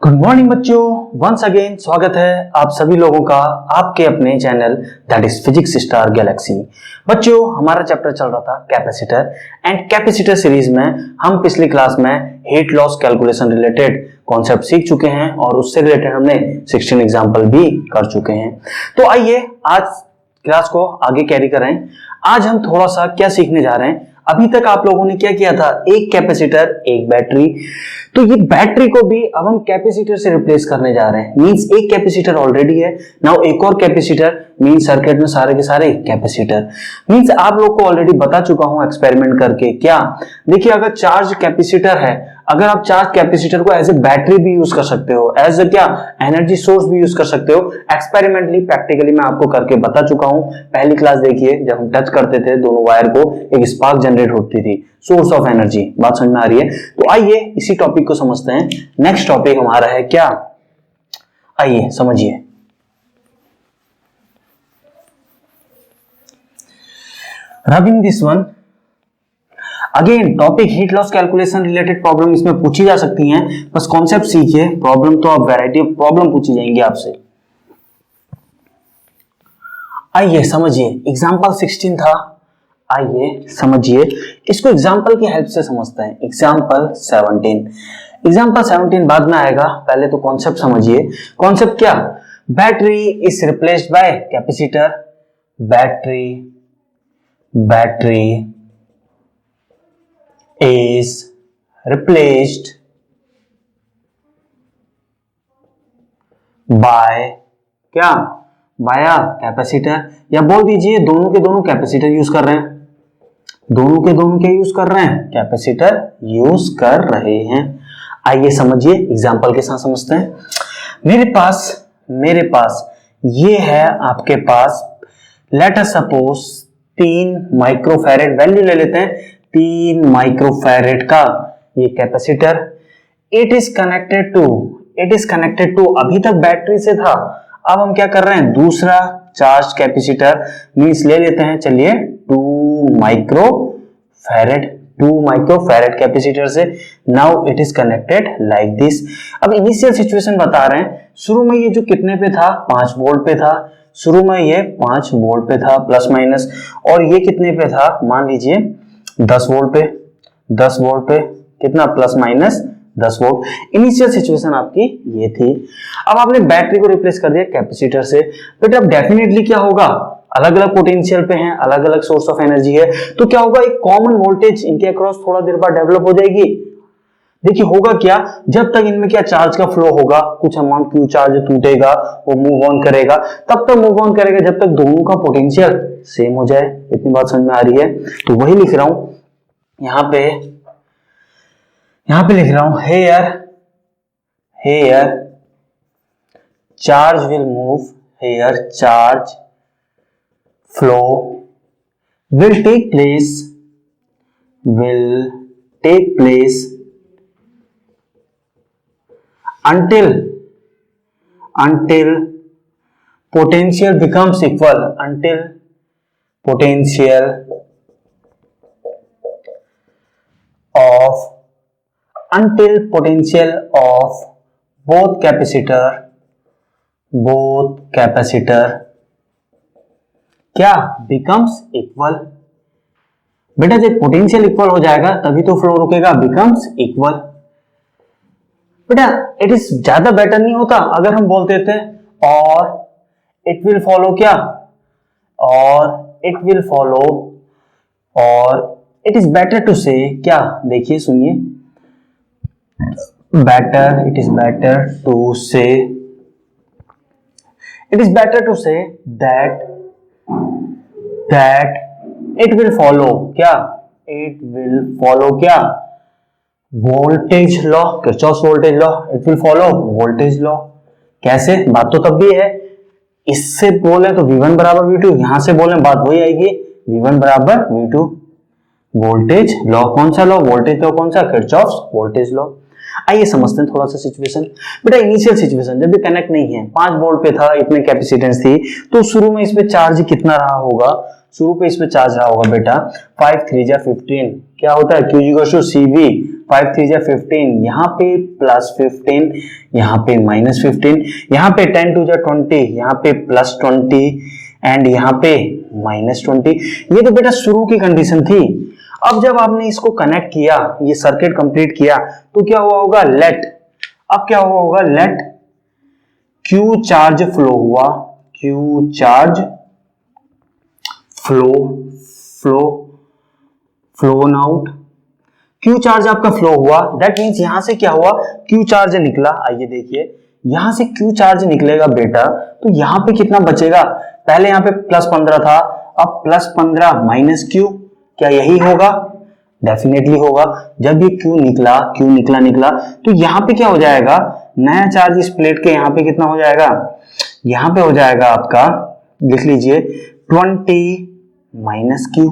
Good morning बच्चों, once again स्वागत है आप सभी लोगों का आपके अपने channel that is physics star Galaxy. बच्चों, हमारा चैप्टर चल रहा था कैपेसिटर एंड कैपेसिटर सीरीज में हम पिछली क्लास में heat loss calculation related concept सीख चुके हैं और उससे रिलेटेड हमने 16 एग्जाम्पल भी कर चुके हैं। तो आइए आज क्लास को आगे कैरी करें। आज हम थोड़ा सा क्या सीखने जा रहे हैं। अभी तक आप लोगों ने क्या किया था, एक कैपेसिटर एक बैटरी, तो ये बैटरी को भी अब हम कैपेसिटर से रिप्लेस करने जा रहे हैं। मींस एक कैपेसिटर ऑलरेडी है, नाउ एक और कैपेसिटर, मींस सर्किट में सारे के सारे कैपेसिटर। मींस आप लोग को ऑलरेडी बता चुका हूं एक्सपेरिमेंट करके। क्या देखिए, अगर चार्ज कैपेसिटर है, अगर आप चार्ज कैपेसिटर को एज ए बैटरी भी यूज कर सकते हो, एज ए क्या एनर्जी सोर्स भी यूज कर सकते हो। एक्सपेरिमेंटली प्रैक्टिकली मैं आपको करके बता चुका हूं। पहली क्लास देखिए, जब हम टच करते थे दोनों वायर को, एक स्पार्क जनरेट होती थी, सोर्स ऑफ एनर्जी। बात समझ में आ रही है? तो आइए इसी टॉपिक को समझते हैं। नेक्स्ट टॉपिक हमारा है क्या, आइए समझिए। Rubbing this one again, topic heat loss calculation related problem इसमें पूछी जा सकती हैं। बस कॉन्सेप्ट सीखिए, प्रॉब्लम तो अब वैरायटी ऑफ प्रॉब्लम पूछी जाएंगी आपसे। आइए समझिए, एग्जांपल 16 था, आइए समझिए इसको एग्जांपल की हेल्प से समझते हैं। एग्जांपल 17 बाद में आएगा, पहले तो कॉन्सेप्ट समझिए। कॉन्सेप्ट क्या, battery is replaced by capacitor, battery is replaced by क्या, बाया कैपेसिटर, या बोल दीजिए दोनों के दोनों कैपेसिटर यूज कर रहे हैं। दोनों के दोनों क्या यूज कर रहे हैं, कैपेसिटर यूज कर रहे हैं। आइए समझिए, एग्जांपल के साथ समझते हैं। मेरे पास ये है, आपके पास let us suppose 3 microfarad value ले लेते हैं, 3 माइक्रोफैरेड का ये capacitor. It is connected to अभी तक बैटरी से था, अब हम क्या कर रहे हैं, दूसरा चार्ज कैपेसिटर, मींस ले लेते हैं, चलिए 2 माइक्रोफैरेड कैपेसिटर से। Now it is connected like this. अब इनिशियल सिचुएशन बता रहे हैं, शुरू में ये जो कितने पे था, 5 वोल्ट पे था। शुरू में ये 5 वोल्ट पे था प्लस माइनस, और ये कितने पे था, मान लीजिए 10 वोल्ट पे कितना, plus minus 10 volt. Initial situation आपकी ये थी। अब आपने बैटरी को रिप्लेस कर दिया कैपेसिटर से, बट अब डेफिनेटली क्या होगा, अलग अलग पोटेंशियल पे हैं, अलग अलग सोर्स ऑफ एनर्जी है, तो क्या होगा, एक कॉमन वोल्टेज इनके अक्रॉस थोड़ा देर बाद डेवलप हो जाएगी। देखिए होगा क्या, जब तक इनमें क्या चार्ज का फ्लो होगा, कुछ अमाउंट क्यू चार्ज टूटेगा, वो मूव ऑन करेगा, तब तक मूव ऑन करेगा जब तक दोनों का पोटेंशियल सेम हो जाए। इतनी बात समझ में आ रही है? तो वही लिख रहा हूं यहां पे लिख रहा हूं, here charge will move, here charge flow will take place until potential becomes equal, until potential of both capacitor क्या becomes equal। बेटा जब पोटेंशियल इक्वल हो जाएगा तभी तो फ्लो रुकेगा, becomes equal। बेटा इट इज ज्यादा बेटर नहीं होता अगर हम बोलते थे और इट विल फॉलो क्या, और इट इज बेटर टू से क्या, देखिए सुनिए, it is better to say that it will follow क्या, voltage law, Kirchhoff's voltage law, it will follow voltage law. कैसे, बात तो तब भी है, इससे बोले तो V1 बराबर V2, यहां से बोले बात वही आएगी, V1 बराबर V2, वोल्टेज लॉ। कौन सा लॉ, वोल्टेज लॉ कौन सा, किरचॉफ्स वोल्टेज लॉ। आइए समझते हैं थोड़ा सा सिचुएशन। बेटा इनिशियल सिचुएशन जब भी कनेक्ट नहीं है, 5 वोल्ट पे था, इतने कैपेसिटेंस थी, तो शुरू में इसमें चार्ज कितना रहा होगा, शुरू पे इसमें चार्ज रहा होगा बेटा 5 3 जा 15, क्या होता है, Q = CV, 5 3 जा 15, यहाँ पे प्लस 15, यहाँ पे माइनस 15, यहाँ पे 10 2 जा 20, यहाँ पे प्लस 20 एंड यहाँ पे माइनस 20। ये तो बेटा शुरू की कंडीशन थी। अब जब आपने इसको कनेक्ट किया, ये सर्किट कंप्लीट किया, तो क्या हुआ होगा, लेट, अब क्या हुआ होगा, लेट क्यू चार्ज फ्लो हुआ, Q charge phloem out, Q charge आपका फ्लो हुआ, दैट मींस यहां से क्या हुआ, क्यू चार्ज निकला। आइए देखिए, यहां से क्यू चार्ज निकलेगा बेटा, तो यहां पे कितना बचेगा, पहले यहां पे प्लस 15 था, अब प्लस 15 माइनस क्यू, क्या यही होगा, डेफिनेटली होगा। जब ये क्यू निकला तो यहां पे क्या हो जाएगा, नया चार्ज इस प्लेट के यहां पे कितना हो जाएगा, यहां पे हो जाएगा आपका, लिख लीजिए 20 माइनस क्यू,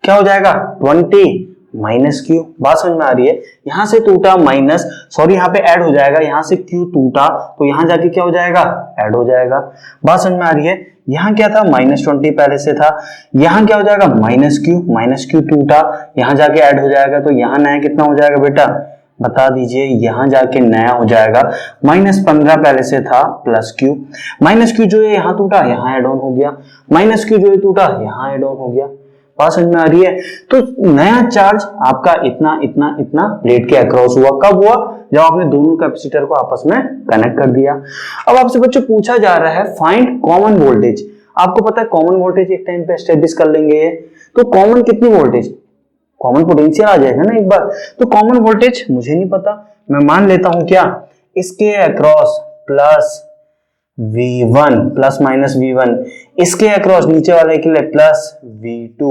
क्या हो जाएगा 20 माइनस क्यू। बात समझ में आ रही है, यहां से टूटा माइनस, सॉरी यहाँ पे ऐड हो जाएगा, यहां से क्यू टूटा तो यहां जाके क्या हो जाएगा, ऐड हो जाएगा। बात समझ में आ रही है, यहां क्या था, -20 पहले से था, यहां क्या हो जाएगा, माइनस क्यू टूटा, यहां जाके ऐड हो जाएगा, तो यहां नया कितना हो जाएगा बेटा, बता दीजिए, यहां जाके नया हो जाएगा -15 पहले से था, प्लस क्यू, माइनस क्यू जो है यहां टूटा, यहां एड ऑन हो गया, माइनस क्यू जो है टूटा, यहां एड ऑन हो गया। बात समझ में आ रही है, तो नया चार्ज आपका इतना इतना इतना प्लेट के अक्रॉस हुआ, कब हुआ, जब आपने दोनों कैपेसिटर को आपस में कनेक्ट कर दिया। अब आपसे बच्चों पूछा जा रहा है फाइंड कॉमन वोल्टेज। आपको पता है कॉमन वोल्टेज एक टाइम पे एस्टेब्लिश कर लेंगे, तो कॉमन कितनी वोल्टेज, कॉमन पोटेंशियल आ जाएगा ना एक बार, तो कॉमन वोल्टेज मुझे नहीं पता, मैं मान लेता हूं क्या, इसके across plus V1 plus minus V1, इसके अक्रॉस नीचे वाले के लिए प्लस V2,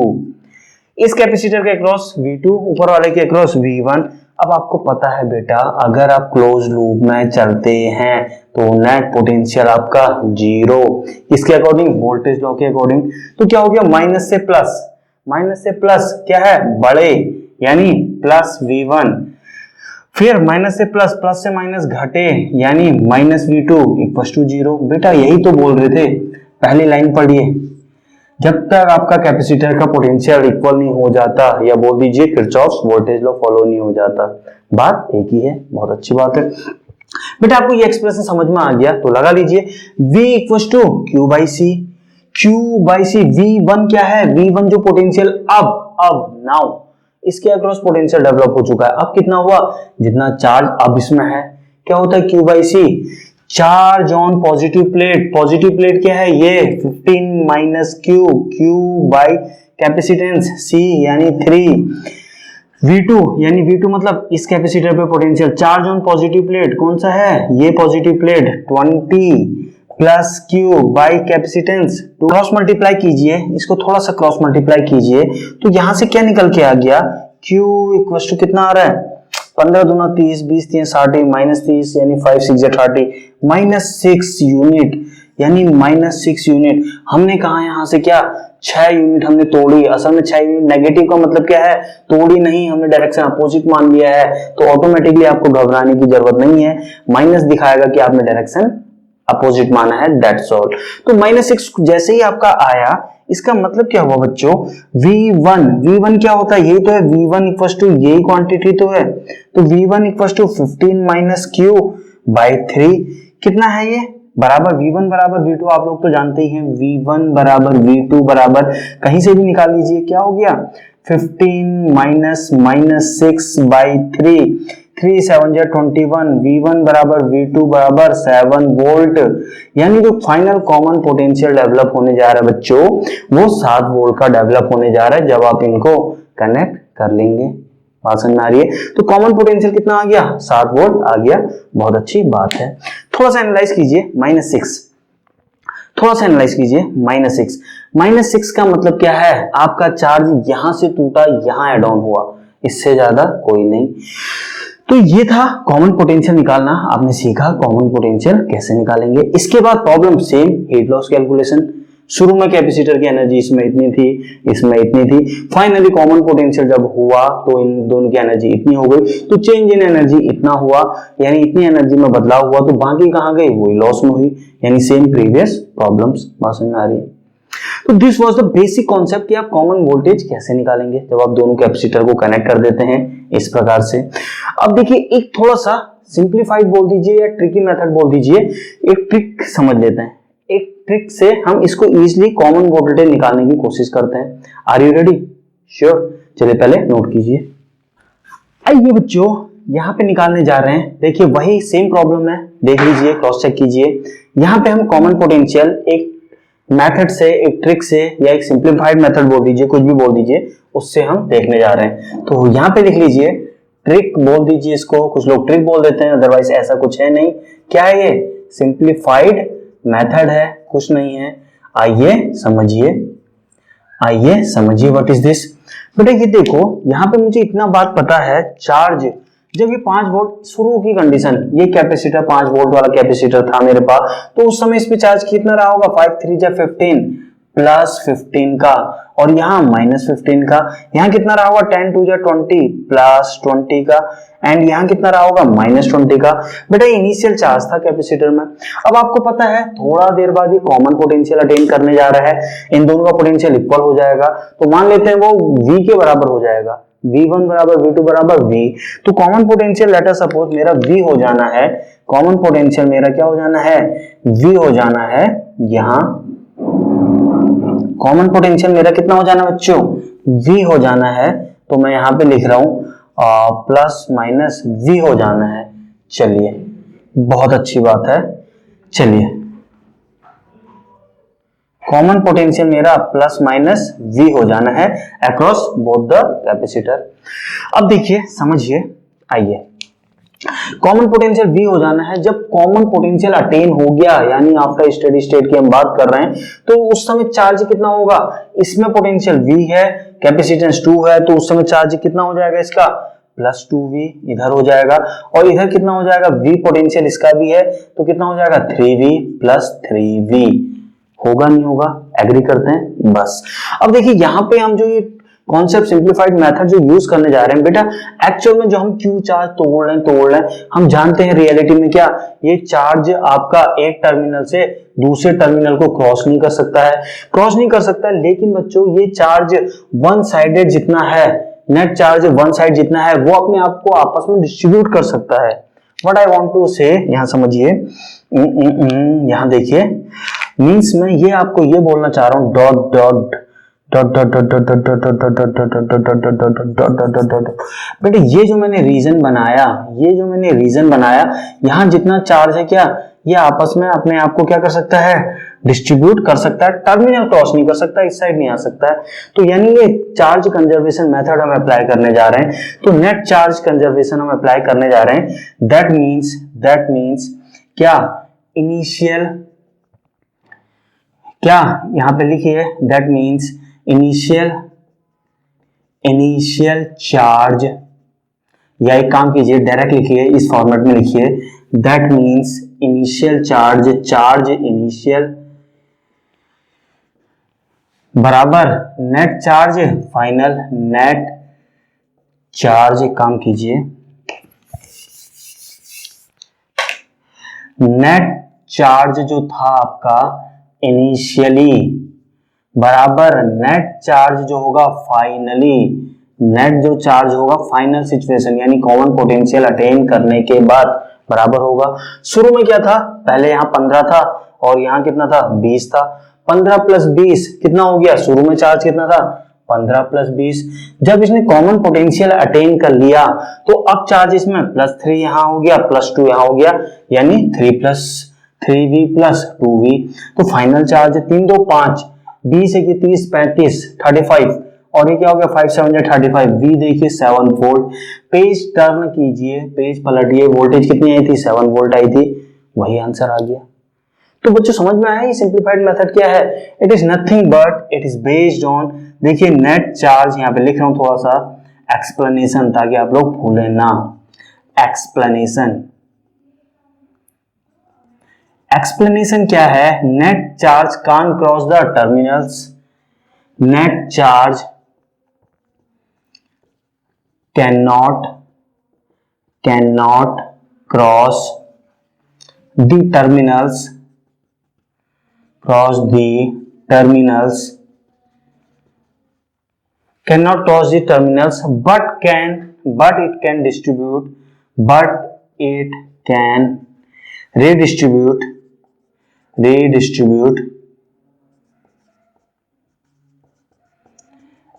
इस कैपेसिटर के अक्रॉस V2, ऊपर वाले के अक्रॉस V1। अब आपको पता है बेटा, अगर आप क्लोज लूप में चलते हैं तो नेट पोटेंशियल आपका 0, इसके अकॉर्डिंग वोल्टेज लॉ के अकॉर्डिंग, तो क्या हो गया, माइनस से प्लस क्या है, बड़े, यानी प्लस V1, फिर माइनस से प्लस, प्लस से माइनस घटे, यानी माइनस V2 इक्वल टू 0। बेटा यही तो बोल रहे थे, पहली लाइन पढ़िए, जब तक आपका कैपेसिटर का पोटेंशियल इक्वल नहीं हो जाता, या बोल दीजिए किरचॉफ्स वोल्टेज लॉ फॉलो नहीं हो जाता, बात एक ही है, बहुत अच्छी बात है। बेटा आपको ये एक्सप्रेशन समझ में आ गया, तो लगा लीजिए V equal to Q by C. V1 क्या है, V1 जो पोटेंशियल अब नाउ इसके अक्रॉस पोटेंशियल डेवलप हो चुका है, अब कितना हुआ, जितना चार्ज अब इसमें है, क्या होता है Q by C, charge on positive plate क्या है ये, 15 minus Q by capacitance C यानी 3, V2 यानी V2 मतलब इस कैपेसिटर पे potential, charge on positive plate कौन सा है, ये positive plate 20 plus Q by capacitance, cross multiply कीजिए, इसको थोड़ा सा क्रॉस मल्टीप्लाई कीजिए, तो यहां से क्या निकल के आ गया, Q इक्वल टू कितना आ रहा है, 15 दूना 30, 20 3 60, माइनस 30 यानी 5 6 30, -6 यूनिट, यानी -6 यूनिट। हमने कहा यहां से क्या, 6 यूनिट हमने तोड़ी, असल में 6 यूनिट नेगेटिव का मतलब क्या है, तोड़ी नहीं, हमने डायरेक्शन अपोजिट मान लिया है, तो ऑटोमेटिकली आपको घबराने की जरूरत नहीं है, माइनस दिखाएगा कि आपने डायरेक्शन अपोजिट माना है, दैट्स ऑल। तो -6 जैसे ही आपका आया, इसका मतलब क्या हुआ बच्चों, V1 क्या होता है, यही तो है, V1 इक्वल टू यही क्वांटिटी तो है, तो V1 equal to 15 minus Q by 3, कितना है ये, बराबर V1 बराबर V2, आप लोग तो जानते ही हैं, V1 बराबर V2 बराबर, कहीं से भी निकाल लीजिए, क्या हो गया 15 माइनस 6 बाई 3, 3 7 21, V1 बराबर V2 बराबर 7 वोल्ट, यानी जो फाइनल कॉमन पोटेंशियल डेवलप होने जा रहा है बच्चों, वो 7 वोल्ट का डेवलप होने जा रहा है, जब आप इनको कनेक्ट कर लेंगे। बात समझ में आ रही है, तो कॉमन पोटेंशियल कितना आ गया, 7 वोल्ट आ गया, बहुत अच्छी बात है। थोड़ा सा एनालाइज कीजिए -6, थोड़ा सा एनालाइज कीजिए -6 का मतलब क्या है, आपका चार्ज यहां से टूटा, यहां एड ऑन हुआ, इससे ज्यादा कोई नहीं। तो ये था कॉमन पोटेंशियल निकालना, आपने सीखा कॉमन पोटेंशियल कैसे निकालेंगे। इसके बाद problem same, heat loss calculation, शुरू में कैपेसिटर की एनर्जी इसमें इतनी थी, इसमें इतनी थी, फाइनली कॉमन पोटेंशियल जब हुआ तो इन दोनों की एनर्जी इतनी हो गई, तो चेंज इन एनर्जी इतना हुआ, यानी इतनी एनर्जी में बदलाव हुआ, तो बाकी कहां गई, वही लॉस में हुई, यानी सेम प्रीवियस प्रॉब्लम्स। बात समझ में आ रही है। तो this was the basic concept कि आप कॉमन वोल्टेज कैसे निकालेंगे जब आप दोनों कैपेसिटर को कनेक्ट कर देते हैं इस प्रकार से। अब देखिए एक थोड़ा सा सिंप्लीफाइड बोल दीजिए या ट्रिकी मेथड बोल दीजिए, एक ट्रिक समझ लेते हैं। एक ट्रिक से हम इसको इजीली कॉमन वोल्टेज निकालने की कोशिश करते हैं। Are you ready? श्योर। चलिए पहले नोट कीजिए। आइए बच्चों यहाँ पे निकालने जा रहे हैं। देखिए वही सेम प्रॉब्लम है, देख लीजिए, क्रॉस चेक कीजिए। यहाँ पे हम कॉमन पोटेंशियल एक मेथड से, एक ट्रिक से या एक सिंप्लीफाइड मेथड बोल दीजिए, कुछ भी बोल दीजिए, उससे हम देखने जा रहे हैं। तो यहाँ पे लिख लीजिए ट्रिक बोल दीजिए इसको, कुछ लोग ट्रिक बोल देते हैं, अदरवाइज ऐसा कुछ है नहीं। क्या है ये? सिंप्लीफाइड मेथड है, कुछ नहीं है। आइए समझिए, आइए समझिए व्हाट इज दिस। बेटा ये देखो यहाँ पे मुझे इतना बात पता है, चार्ज जब ये 5 वोल्ट शुरू की कंडीशन, ये कैपेसिटर 5 वोल्ट वाला कैपेसिटर था मेरे पास, तो उस समय इस पे चार्ज कितना रहा होगा? 5 3 जा 15 प्लस 15 का, और यहाँ माइनस 15 का। यहाँ कितना रहा होगा? 10 2 जा 20 प्लस 20 का, एंड यहाँ कितना रहा होगा? माइनस 20 का। बेटा इनिशियल चार्ज था कैपेसिटर में। अब आपको पता है थोड़ा देर बाद ये कॉमन पोटेंशियल अटेन करने जा रहा है, इन दोनों का पोटेंशियल इक्वल हो जाएगा, तो मान लेते हैं वो V के बराबर हो जाएगा, V1 बराबर V2 बराबर V। तो common potential late us suppose मेरा V हो जाना है, कॉमन पोटेंशियल मेरा क्या हो जाना है? V हो जाना है। यहाँ कॉमन पोटेंशियल मेरा कितना हो जाना बच्चों? V हो जाना है। तो मैं यहाँ पे लिख रहा हूं प्लस माइनस V हो जाना है। चलिए बहुत अच्छी बात है। चलिए कॉमन पोटेंशियल मेरा प्लस माइनस V हो जाना है अक्रॉस बोथ द कैपेसिटर। अब देखिए समझिए, आइए कॉमन पोटेंशियल V हो जाना है। जब कॉमन पोटेंशियल अटेन हो गया, यानी आफ्टर स्टेडी स्टेट की हम बात कर रहे हैं, तो उस समय चार्ज कितना होगा? इसमें पोटेंशियल V है, कैपेसिटेंस 2 है, तो उस समय चार्ज कितना हो जाएगा इसका? प्लस 2V इधर हो जाएगा, और इधर कितना हो जाएगा? V पोटेंशियल इसका भी है, तो कितना हो जाएगा? 3V plus 3V। होगा नहीं होगा? एग्री करते हैं बस। अब देखिए यहाँ पे हम जो ये कॉन्सेप्ट सिंप्लीफाइड मेथड जो यूज करने जा रहे हैं बेटा, एक्चुअल में जो हम क्यू चार्ज तोड़ रहे हैं, हम जानते हैं रियलिटी में क्या, ये चार्ज आपका एक टर्मिनल से दूसरे टर्मिनल को क्रॉस नहीं कर सकता है, लेकिन बच्चों ये चार्ज वन साइडेड जितना है, नेट चार्ज वन साइड जितना है, वो अपने आप को आपस में डिस्ट्रीब्यूट कर सकता है। व्हाट आई वांट टू से, यहाँ समझिए, यहाँ देखिए, मींस मैं ये आपको ये बोलना चाह रहा हूं, डॉट डॉट बेटे ये जो मैंने रीजन बनाया, यहाँ जितना चार्ज है क्या, ये आपस में अपने आप को क्या कर सकता है? डिस्ट्रीब्यूट कर सकता है, टर्मिनल क्रॉस नहीं कर सकता, इस साइड नहीं आ सकता है। तो यानी ये चार्ज कंजर्वेशन मेथड हम अप्लाई करने जा रहे हैं, तो नेट चार्ज कंजर्वेशन हम अप्लाई करने जा रहे हैं। दैट मीन्स क्या? इनिशियल, क्या यहाँ पे लिखिए, दैट मीन्स इनिशियल चार्ज, या एक काम कीजिए डायरेक्ट लिखिए, इस फॉर्मेट में लिखिए, that means initial charge initial बराबर net charge final, net charge, एक काम कीजिए, नेट चार्ज जो था आपका इनिशियली बराबर नेट चार्ज जो होगा फाइनली, नेट जो चार्ज होगा फाइनल सिचुएशन यानी कॉमन पोटेंशियल अटेन करने के बाद बराबर होगा। शुरू में क्या था? पहले यहाँ 15 था और यहाँ कितना था? 20 था। 15 प्लस 20 कितना हो गया? शुरू में चार्ज कितना था? 15 प्लस 20। जब इसने कॉमन पोटेंशियल अटेन कर लिया तो अब चार्ज इसमें प्लस 3 यहाँ हो गया, प्लस 2 यहाँ हो गया, यानी 3 प्लस 3V प्लस 2V। तो फाइनल चार्ज 3 2 5, 20 1 30 35 35, और ये क्या हो गया? 5 7 35। V देखिए 7 वोल्ट। पेज टर्न कीजिए, पेज पलटिए, वोल्टेज कितनी आई थी? 7 वोल्ट आई थी, वही आंसर आ गया। तो बच्चों समझ में आया ये सिंप्लीफाइड मेथड क्या है? It is nothing but it is based on, देखिए नेट चार्ज, यहाँ पे लिख रहा हूं थोड़ा सा एक्सप्लेनेशन ताकि आप लोग भूलें ना। एक्सप्लेनेशन क्या है? Net charge can't cross the terminals, net charge cannot cross the terminals cannot cross the terminals, but it can distribute, but it can redistribute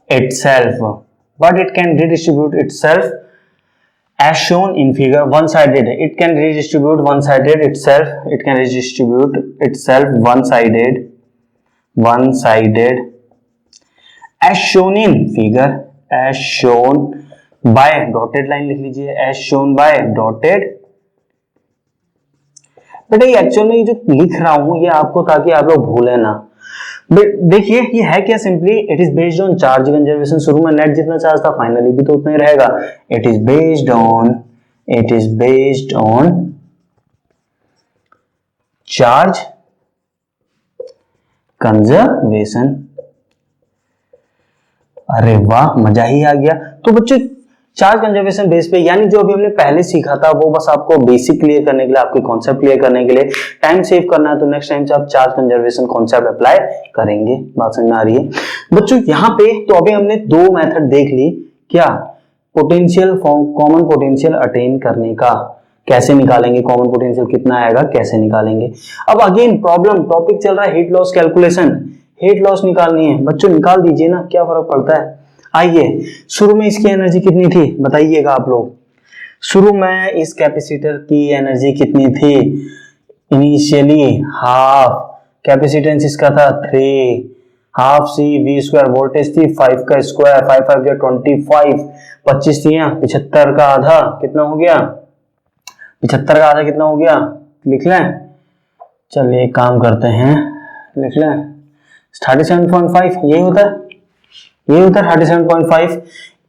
itself, but it can redistribute itself as shown in figure. One-sided, it can redistribute one-sided itself, it can redistribute itself one-sided as shown in figure, as shown by dotted line लिख लीजिए, as shown by dotted। बेटा ये actual में ये जो लिख रहा हूं ये आपको ताकि आप लोग भूले ना। देखिए ये है क्या, simply it is based on charge conservation. शुरू में नेट जितना चार्ज था फाइनली भी तो उतना ही रहेगा। It is based on charge conservation. अरे वाह, मजा ही आ गया। तो बच्चों चार्ज कंजर्वेशन बेस पे, यानी जो अभी हमने पहले सीखा था वो बस आपको बेसिक क्लियर करने के लिए, आपके कॉन्सेप्ट क्लियर करने के लिए, टाइम सेव करना है तो नेक्स्ट टाइम से आप चार्ज कंजर्वेशन कॉन्सेप्ट अप्लाई करेंगे। बात समझ में आ रही है बच्चों? यहाँ पे तो अभी हमने दो मेथड देख ली। क्या? पोटेंशियल, कॉमन पोटेंशियल अटेन करने का, कैसे निकालेंगे कॉमन पोटेंशियल, कितना आएगा, कैसे निकालेंगे। अब अगेन प्रॉब्लम टॉपिक चल रहा है heat loss calculation, heat loss निकालनी है। बच्चों निकाल दीजिए ना, क्या फर्क पड़ता है। आइए, शुरू में इसकी एनर्जी कितनी थी बताइएगा आप लोग। शुरू में इस कैपेसिटर की एनर्जी कितनी थी? इनिशियली हाफ, कैपेसिटेंस इसका था 3, half C V square, voltage थी 5 का स्क्वायर, 5 5 या 25, 25 थी, 75 का आधा कितना हो गया? 75 का आधा कितना हो गया? लिख लें, चलिए एक काम करते हैं, लिख लें 37.5, यही होता है, ये होता है 37.5।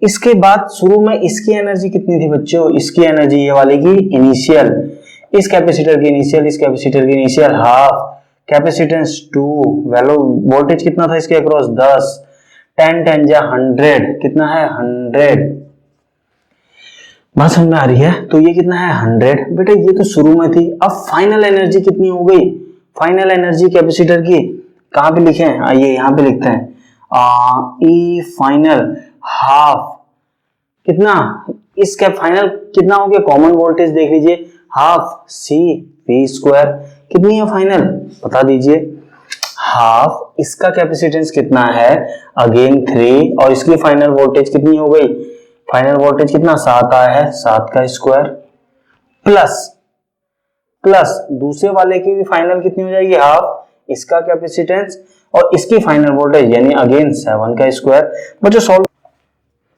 इसके बाद शुरू में इसकी एनर्जी कितनी थी बच्चों? इसकी एनर्जी ये वाले की इनिशियल, इस कैपेसिटर की इनिशियल, इस कैपेसिटर की initial half, capacitance 2, value voltage कितना था इसके अक्रॉस 10, 10 10 जा 100, कितना है 100। बात समझ में आ रही है? तो ये कितना है 100। बेटा ये तो शुरू में थी, अब फाइनल एनर्जी कितनी हो गई? फाइनल एनर्जी कैपेसिटर की कहां पे लिखे हैं? आइए यहां पे लिखते हैं, ई फाइनल हाफ, कितना इसका फाइनल कितना हो गया? कॉमन वोल्टेज देख लीजिए, हाफ सी वी स्क्वायर, कितनी है फाइनल बता दीजिए। हाफ, इसका कैपेसिटेंस कितना है? अगेन 3, और इसकी फाइनल वोल्टेज कितनी हो गई? फाइनल वोल्टेज कितना 7 आया है, 7 का स्क्वायर, प्लस दूसरे वाले की भी फाइनल कितनी हो जाएगी? हाफ, इसका कैपेसिटेंस और इसकी फाइनल वोल्टेज यानी अगेन 7 का स्क्वायर। बच्चों सॉल्व,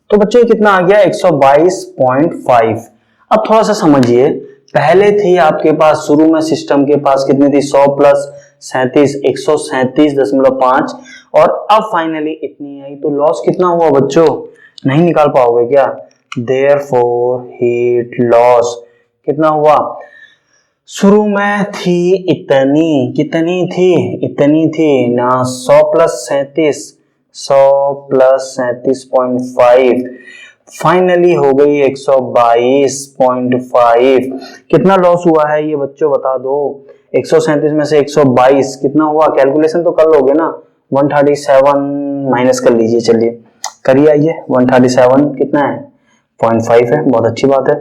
तो बच्चों कितना आ गया? 122.5। अब थोड़ा सा समझिए, पहले थी आपके पास शुरू में सिस्टम के पास कितनी थी? 100 प्लस 37, 137.5, और अब फाइनली इतनी आई। तो लॉस कितना हुआ बच्चों? नहीं निकाल पाओगे क्या? देयरफॉर हीट लॉस कितना हुआ? शुरू में थी इतनी, कितनी थी? इतनी थी ना, 100 प्लस 37, 100 प्लस 37.5, फाइनली हो गई 122.5। कितना लॉस हुआ है ये बच्चों बता दो? 137 में से 122 कितना हुआ? कैलकुलेशन तो कर लोगे ना, 137 माइनस कर लीजिए, चलिए करिए। आइए 137 कितना है? 0.5 है, बहुत अच्छी बात है।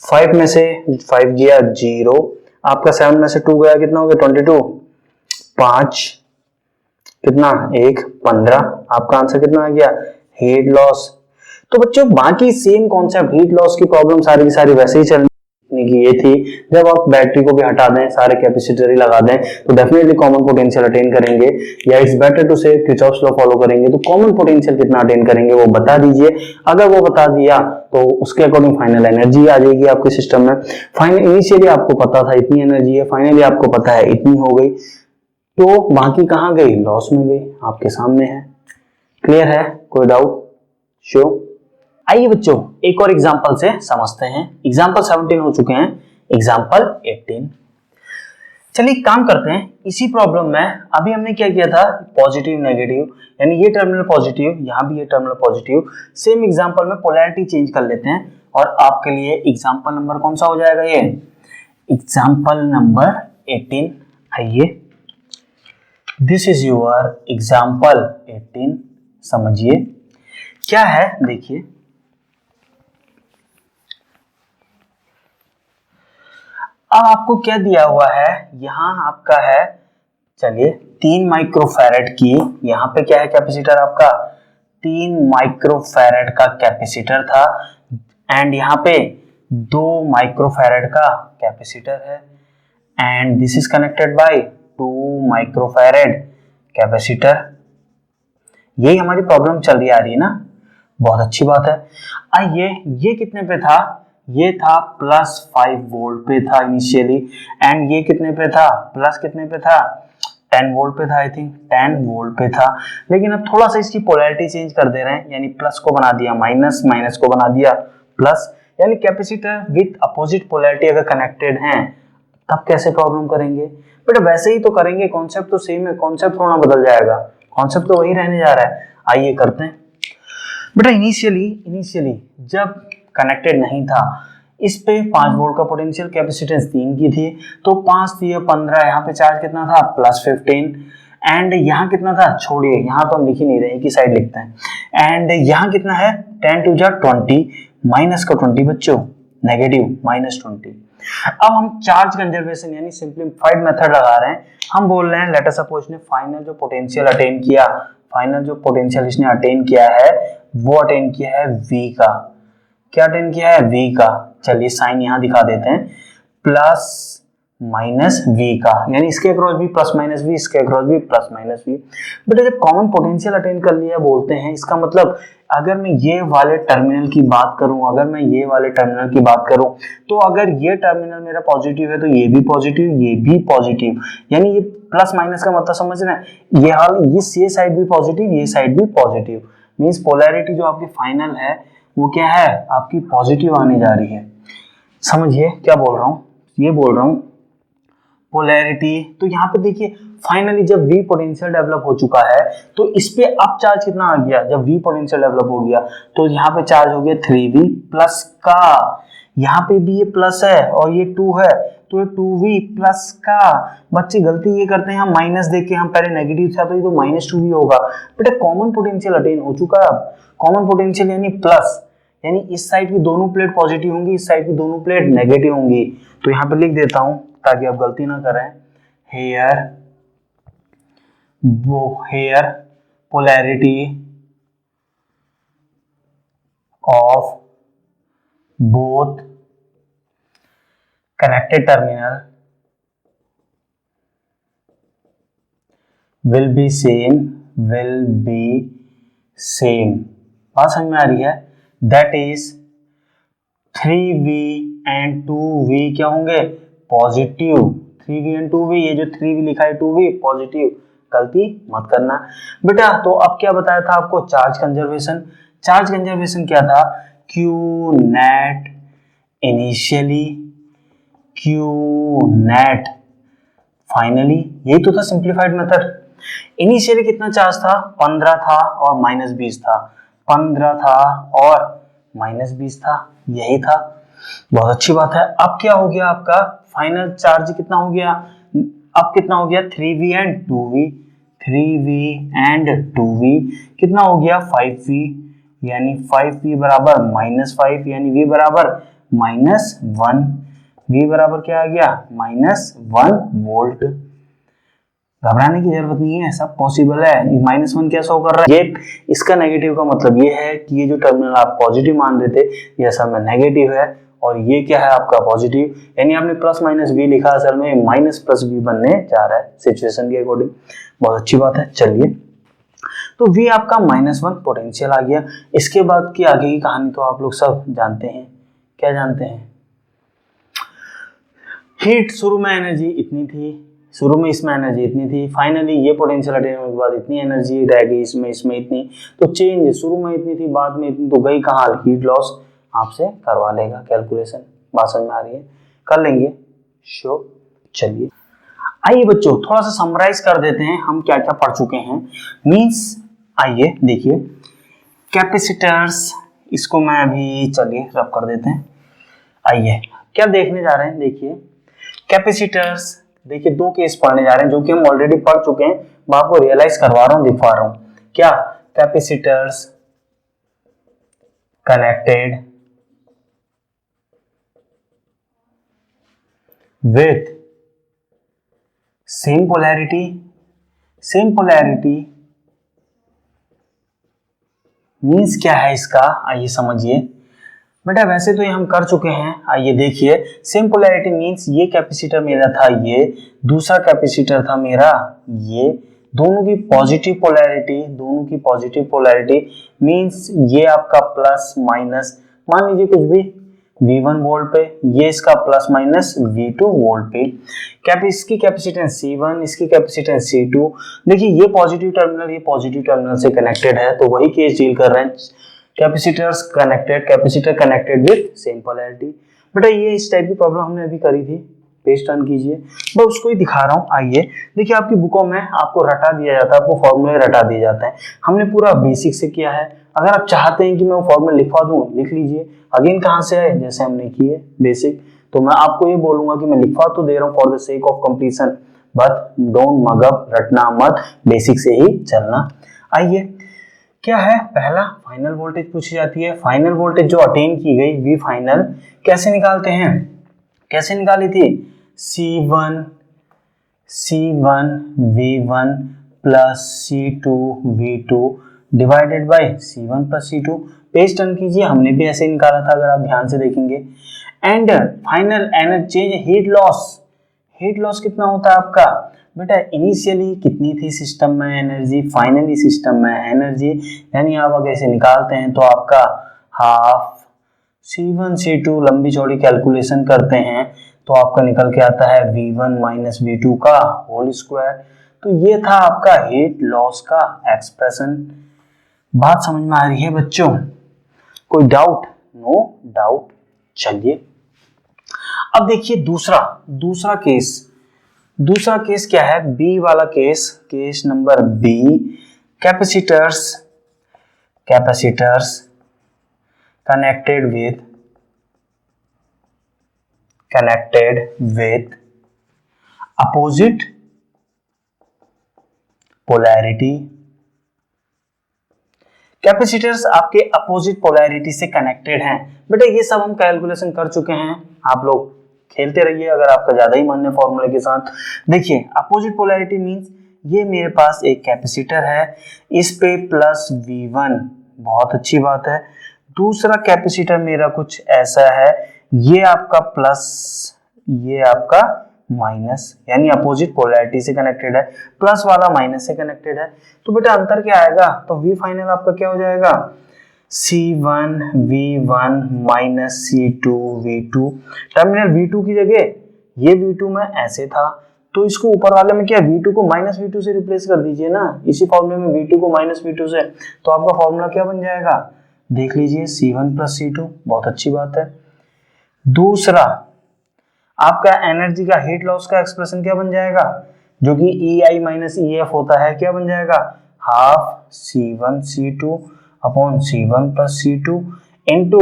5 में से 5 गया 0, आपका 7 में से 2 गया, कितना हो गया? 22, 5 कितना? 1 15। आपका आंसर कितना आ गया? Heat loss. तो बच्चों बाकी सेम कॉन्सेप्ट, हीट लॉस की प्रॉब्लम सारी की सारी वैसे ही चलने की ये थी। जब आप बैटरी को भी हटा दें, सारे कैपेसिटर ही लगा दें, तो डेफिनेटली कॉमन पोटेंशियल अटेन करेंगे, या इट्स बेटर टू से किर्चॉफ्स लॉ फॉलो करेंगे। तो कॉमन पोटेंशियल कितना अटेन करेंगे वो बता दीजिए। अगर वो बता दिया तो उसके अकॉर्डिंग फाइनल एनर्जी आ जाएगी आपके सिस्टम में। फाइनल इनिशियली आपको पता था इतनी एनर्जी है, फाइनली आपको पता है इतनी हो गई, तो बाकी कहां गई? लॉस में गई, आपके सामने है। क्लियर है? कोई डाउट? श्योर? आइए बच्चों एक और एग्जांपल से समझते हैं। एग्जांपल 17 हो चुके हैं, एग्जांपल 18। चलिए काम करते हैं। इसी प्रॉब्लम में अभी हमने क्या किया था? पॉजिटिव नेगेटिव, यानी ये टर्मिनल पॉजिटिव, यहां भी ये टर्मिनल पॉजिटिव। सेम एग्जांपल में पोलैरिटी चेंज कर लेते हैं, और आपके लिए एग्जांपल नंबर कौन सा हो जाएगा? ये एग्जांपल नंबर 18। आइए, दिस इज योर एग्जांपल 18, समझिए। क्या है देखिए, अब आपको क्या दिया हुआ है, यहां आपका है, चलिए 3 माइक्रोफैरेड की, यहां पे क्या है कैपेसिटर आपका 3 माइक्रोफैरेड का कैपेसिटर था, एंड यहाँ पे 2 माइक्रोफैरेड का कैपेसिटर है, and this is connected by 2 microfarad capacitor. यही हमारी प्रॉब्लम चल रही आ रही है ना, बहुत अच्छी बात है। आइए, ये कितने पे था, ये था +5 वोल्ट पे था इनिशियली, एंड ये कितने पे था, प्लस कितने पे था, 10 वोल्ट पे था, आई थिंक 10 वोल्ट पे था। लेकिन अब थोड़ा सा इसकी पोलैरिटी चेंज कर दे रहे हैं, यानी प्लस को बना दिया माइनस, माइनस को बना दिया प्लस, यानी कैपेसिटर विथ अपोजिट पोलैरिटी अगर कनेक्टेड हैं तब कैसे प्रॉब्लम करेंगे, बट वैसे ही तो करेंगे, कॉन्सेप्ट तो सेम है, कॉन्सेप्ट थोड़ा बदल जाएगा, कॉन्सेप्ट तो वही रहने जा रहा है। आइए करते हैं बेटा। इनिशियली जब कनेक्टेड नहीं था, इस पे 5 वोल्ट का पोटेंशियल, कैपेसिटेंस 3 की थी, तो 5 थी 15, यहाँ पे चार्ज कितना था +15, एंड यहाँ कितना था, छोड़िए यहाँ तो हम लिख ही नहीं रहे, एक ही साइड लिखते हैं, एंड यहाँ कितना है 10 टू 20, माइनस का 20 बच्चों, नेगेटिव -20। अब हम चार्ज कंजर्वेशन यानी सिंप्लीफाइड मेथड लगा रहे हैं, हम बोल रहे हैं लेट अस सपोज ने फाइनल जो पोटेंशियल अटेन किया, फाइनल जो पोटेंशियल इसने अटेन किया है वो अटेन किया है V का, क्या अटेन किया है V का, चलिए साइन यहां दिखा देते हैं, प्लस माइनस V का, यानी इसके अक्रॉस भी प्लस माइनस V, इसके अक्रॉस भी प्लस माइनस V। बट जब कॉमन पोटेंशियल अटेन कर लिया बोलते हैं, इसका मतलब अगर मैं ये वाले टर्मिनल की बात करूं, अगर मैं ये वाले टर्मिनल की बात करूं, तो अगर ये टर्मिनल मेरा पॉजिटिव है तो ये भी पॉजिटिव, ये भी पॉजिटिव, यानी ये प्लस माइनस का मतलब समझ रहे हैं, ये हाल ये साइड भी पॉजिटिव, ये साइड भी पॉजिटिव, मींस पोलैरिटी जो आपकी फाइनल है वो क्या है, आपकी पॉजिटिव आने जा रही है। समझिए क्या बोल रहा हूं, ये बोल रहा हूं पोलैरिटी। तो यहाँ पे देखिए फाइनली जब V पोटेंशियल डेवलप हो चुका है तो इस पे अब चार्ज कितना आ गया, जब V पोटेंशियल डेवलप हो गया तो यहाँ पे चार्ज हो गया 3V प्लस का, यहाँ पे भी ये प्लस है और ये 2 है तो ये 2V प्लस का। बच्चे गलती ये करते हैं, हम माइनस देख के हम पहले नेगेटिव था तो ये तो -2V होगा, बट कॉमन पोटेंशियल अटेन हो चुका है। अब कॉमन पोटेंशियल यानी प्लस, यानी इस साइड की दोनों प्लेट पॉजिटिव होंगी, इस साइड की दोनों प्लेट नेगेटिव होंगी, तो यहाँ पे लिख देता हूं ताकि आप गलती ना करें, here polarity of both connected terminal will be same, बात समझ में आ रही है, that is 3V and 2V क्या होंगे, पॉजिटिव, 3V एंड 2V, ये जो 3V लिखा है 2V पॉजिटिव, गलती मत करना बेटा। तो अब क्या बताया था आपको, चार्ज कंजर्वेशन, चार्ज कंजर्वेशन क्या था, Q net initially, Q net finally, यही तो था सिंप्लीफाइड मेथड। इनिशियली कितना चार्ज था, 15 था और -20 था, 15 था और -20 था, यही था, बहुत अच्छी बात है। अब क्या हो गया आपका फाइनल चार्ज कितना हो गया, अब कितना हो गया 3V and 2V, 3V and 2V कितना हो गया 5V, यानी 5V बराबर -5, यानी V बराबर -1, V बराबर क्या आ गया -1 वोल्ट। घबराने की जरूरत नहीं है, सब पॉसिबल है। -1 क्या शो कर रहा है, ये इसका नेगेटिव का मतलब ये है कि ये जो टर्मिनल आप पॉजिटिव मान रहे थे ये असल में नेगेटिव है, और ये क्या है आपका पॉजिटिव, यानी आपने प्लस माइनस V लिखा, असल में माइनस प्लस V बनने जा रहा है सिचुएशन के अकॉर्डिंग, बहुत अच्छी बात है। चलिए तो V आपका -1 पोटेंशियल आ गया। इसके बाद की आगे की कहानी तो आप लोग सब जानते हैं, क्या जानते हैं, हीट शुरू में एनर्जी इतनी थी, शुरू में इसमें एनर्जी इतनी थी, फाइनली ये पोटेंशियल अटेन होने के बाद इतनी एनर्जी रह गई, इसमें इतनी, तो चेंज शुरू में इतनी थी बाद में इतनी, तो गई कहाँ, हीट लॉस आपसे करवा लेगा कैलकुलेशन, बात समझ में आ रही है, कर लेंगे शो। चलिए आइए बच्चों थोड़ा सा समराइज कर देते हैं हम क्या क्या पढ़ चुके हैं, मींस आइए देखिए कैपेसिटर्स, इसको मैं अभी चलिए रब कर देते हैं। आइए क्या देखने जा रहे हैं, देखिए कैपेसिटर्स, देखिए 2 केस पढ़ने जा रहे हैं जो कि हम ऑलरेडी पढ़ चुके हैं, मैं आपको रियलाइज करवा रहा हूं, दिखवा रहा हूं, क्या capacitors connected with same polarity means क्या है इसका, आइए समझिए बेटा। वैसे तो ये हम कर चुके हैं, आइए देखिए। सेम पोलैरिटी मीन्स ये कैपेसिटर मेरा था, ये दूसरा कैपेसिटर था मेरा ये, दोनों की पॉजिटिव पोलैरिटी मीन्स ये आपका प्लस माइनस, मान लीजिए कुछ भी V1 वोल्ट पे, ये इसका प्लस माइनस V2 वोल्ट पे। इसकी कैपेसिटेंस C1, इसकी कैपेसिटेंस C2। देखिए ये पॉजिटिव टर्मिनल से कनेक्टेड है, तो वही केस डील कर रहे हैं। Capacitor connected with same polarity. बेटा ये इस टाइप की प्रॉब्लम हमने अभी करी थी, पेज टर्न कीजिए, मैं उसको ही दिखा रहा हूँ। आइए देखिए, आपकी बुकों में आपको रटा दिया जाता है, आपको फॉर्मूले रटा दिए जाते हैं। हमने पूरा बेसिक से किया है। अगर आप चाहते हैं कि मैं वो फॉर्मूला लिखवा दूं, लिख लीजिए। अगेन कहाँ से आए, जैसे हमने किए बेसिक, तो मैं आपको ये बोलूंगा कि मैं लिखवा तो दे रहा हूँ for the sake of completion, but don't mug up, रटना मत, बेसिक से ही चलना। आइए क्या है, पहला फाइनल वोल्टेज पूछी जाती है। फाइनल वोल्टेज जो अटेन की गई, वी फाइनल, कैसे निकालते हैं, कैसे निकाली थी, C1 V1 plus C2 V2 divided by C1 plus C2। Page turn कीजिए, हमने भी ऐसे ही निकाला था अगर आप ध्यान से देखेंगे। And final energy heat loss कितना होता है आपका बेटा, इनिशियली कितनी थी सिस्टम में एनर्जी, फाइनली सिस्टम में एनर्जी, यानी आप अगर इसे निकालते हैं तो आपका हाफ C1 C2, लंबी चौड़ी कैलकुलेशन करते हैं तो आपका निकल के आता है V1 माइनस V2 का होल स्क्वायर। तो ये था आपका हीट लॉस का एक्सप्रेशन। बात समझ में आ रही है बच्चों, कोई डाउट? No doubt. चलिए अब देखिए दूसरा केस क्या है, बी वाला case number B. Capacitors connected with opposite polarity. Capacitors आपके अपोजिट पोलैरिटी से कनेक्टेड हैं। बेटा ये सब हम कैलकुलेशन कर चुके हैं, आप लोग खेलते रहिए अगर आपका ज्यादा ही मन है फॉर्मूले के साथ। देखिए अपोजिट पोलैरिटी मींस ये मेरे पास एक कैपेसिटर है, इस पे प्लस V1, बहुत अच्छी बात है। दूसरा कैपेसिटर मेरा कुछ ऐसा है, ये आपका प्लस, ये आपका माइनस, यानी अपोजिट पोलैरिटी से कनेक्टेड है, प्लस वाला माइनस से कनेक्टेड है। तो बेटा अंतर क्या आएगा, तो V फाइनल आपका क्या हो जाएगा, C1 V1 minus C2 V2। Terminal V2 की जगह ये V2 में ऐसे था, तो इसको ऊपर वाले में क्या, V2 को माइनस V2 से रिप्लेस कर दीजिए ना, इसी फॉर्मूले में V2 को माइनस V2 से, तो आपका फॉर्मूला क्या बन जाएगा, देख लीजिए C1 प्लस C2, बहुत अच्छी बात है। दूसरा आपका एनर्जी का हीट लॉस का एक्सप्रेशन क्या बन जाएगा, जो कि EI माइनस EF होता है, क्या बन जाएगा, half C1 C2 upon C1 plus C2 into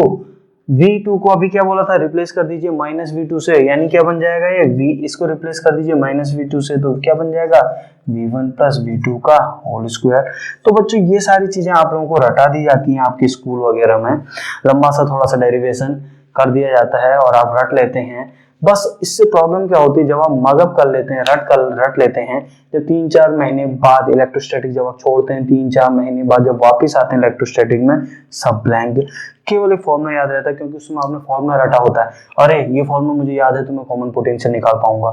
V2 को अभी क्या बोला था, रिप्लेस कर दीजिए माइनस V2 से, यानी क्या बन जाएगा ये V, इसको रिप्लेस कर दीजिए माइनस V2 से, तो क्या बन जाएगा V1 प्लस V2 का होल स्क्वायर। तो बच्चों ये सारी चीजें आप लोगों को रटा दी जाती हैं आपके स्कूल वगैरह में, लंबा सा थोड़ा सा डेरिवेशन कर दिया जाता है और आप रट लेते हैं। बस इससे प्रॉब्लम क्या होती है, जब आप मगअप कर लेते हैं, रट लेते हैं, जब 3-4 महीने बाद इलेक्ट्रोस्टैटिक जब आप छोड़ते हैं, 3-4 महीने बाद जब वापस आते हैं इलेक्ट्रोस्टैटिक में, सब ब्लैंक, केवल एक फॉर्मूला याद रहता है क्योंकि उसमें आपने फॉर्मूला रटा होता है, अरे ये फॉर्मूला मुझे याद है तो मैं कॉमन पोटेंशियल निकाल पाऊंगा।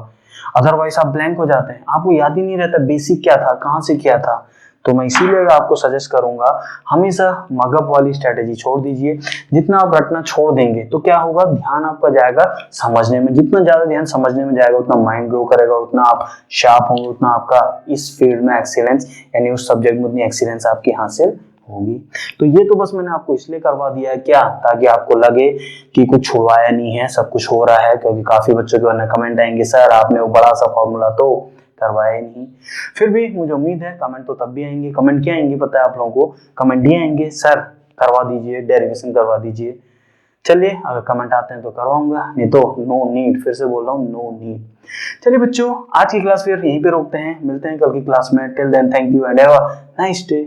अदरवाइज आप ब्लैंक हो जाते हैं, आपको याद ही नहीं रहता बेसिक क्या था, कहां से क्या था। तो मैं इसीलिए आपको सजेस्ट करूंगा हमेशा मगअप वाली स्ट्रेटेजी छोड़ दीजिए। जितना आप रटना छोड़ देंगे तो क्या होगा, ध्यान आपका जाएगा समझने में, जितना ज्यादा ध्यान समझने में जाएगा उतना माइंड ग्रो करेगा, उतना आप शार्प होंगे, उतना आपका इस फील्ड में एक्सीलेंस, यानी उस सब्जेक्ट में उतनी एक्सीलेंस आपकी हासिल होगी। तो ये तो बस मैंने आपको इसलिए करवा दिया है क्या, ताकि आपको लगे कि कुछ छुड़वाया नहीं है, सब कुछ हो रहा है, क्योंकि काफी बच्चों के वरना कमेंट आएंगे सर आपने वो बड़ा सा फॉर्मूला तो करवाया ही नहीं। फिर भी मुझे उम्मीद है कमेंट तो तब भी आएंगे, कमेंट क्या आएंगे पता है आप लोगों को, कमेंट ये आएंगे सर करवा दीजिए, डेरिवेशन करवा दीजिए। चलिए अगर कमेंट आते हैं तो करवाऊंगा, नहीं तो नो नीड, फिर से बोल रहा हूँ नो नीड। चलिए बच्चों आज की क्लास फिर यहीं पे रोकते हैं, मिलते हैं कल की क्लास में। Till then thank you and have a nice day.